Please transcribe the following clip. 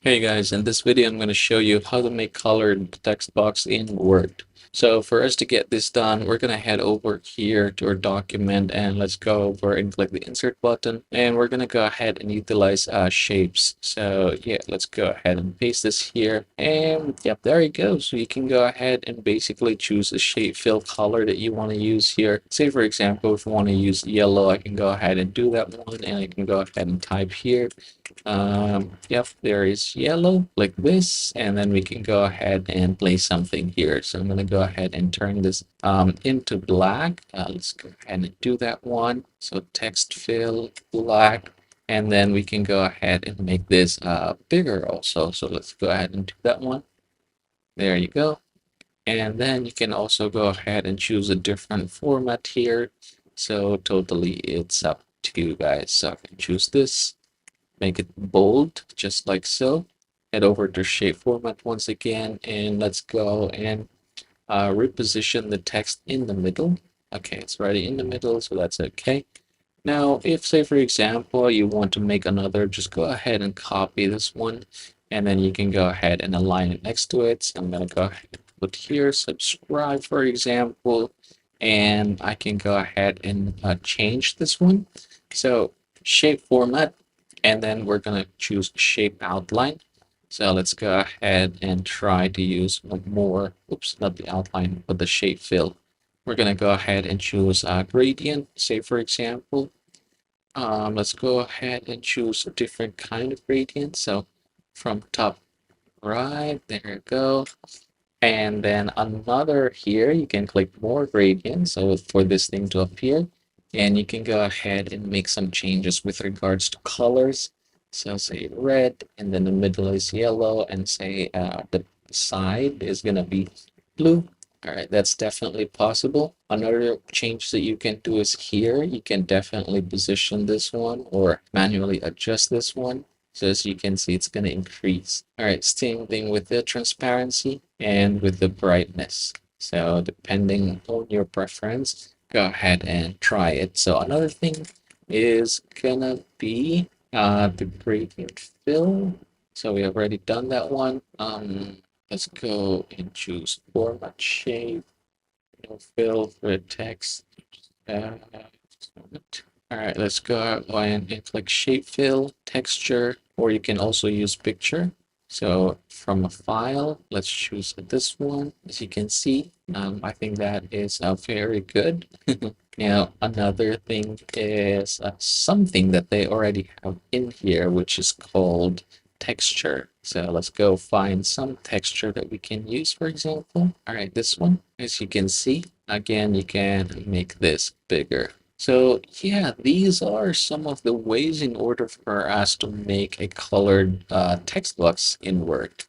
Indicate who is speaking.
Speaker 1: Hey guys, in this video I'm going to show you how to make colored text box in Word. So for us to get this done, we're going to head over here to our document and let's go over and click the insert button, and we're going to go ahead and utilize shapes. So yeah, let's go ahead and paste this here, and yep, there you go. So you can go ahead and basically choose a shape fill color that you want to use here. Say for example, if you want to use yellow, I can go ahead and do that one, and I can go ahead and type here. Yep, there is yellow like this, and then we can go ahead and place something here. So I'm going to go ahead and turn this into black. Let's go ahead and do that one. So text fill black, and then we can go ahead and make this bigger also. So let's go ahead and do that one. There you go. And then you can also go ahead and choose a different format here. So totally it's up to you guys. So I can choose this. Make it bold, just like so. Head over to shape format once again, and let's go and reposition the text in the middle. Okay, it's already in the middle, so that's okay. Now, if say for example, you want to make another, just go ahead and copy this one, and then you can go ahead and align it next to it. So I'm gonna go ahead and put here, subscribe, for example, and I can go ahead and change this one. So shape format, and then we're gonna choose shape outline. So let's go ahead and try to use more, oops, not the outline, but the shape fill. We're gonna go ahead and choose a gradient, say for example. Let's go ahead and choose a different kind of gradient. So from top right, there you go. And then another here, you can click more gradient. So for this thing to appear, and you can go ahead and make some changes with regards to colors. So say red, and then the middle is yellow, and say the side is gonna be blue. All right, that's definitely possible. Another change that you can do is here, you can definitely position this one or manually adjust this one. So as you can see, it's going to increase. All right, same thing with the transparency and with the brightness. So depending on your preference, go ahead and try it. So another thing is gonna be the gradient fill. So we have already done that one. Let's go and choose format shape, no fill for text. Uh, all right, let's go and click shape fill, texture, or you can also use picture. So from a file, let's choose this one. As you can see, I think that is very good. Now, another thing is something that they already have in here, which is called texture. So let's go find some texture that we can use, for example. All right, this one. As you can see, again, you can make this bigger. So yeah, these are some of the ways in order for us to make a colored text box in Word.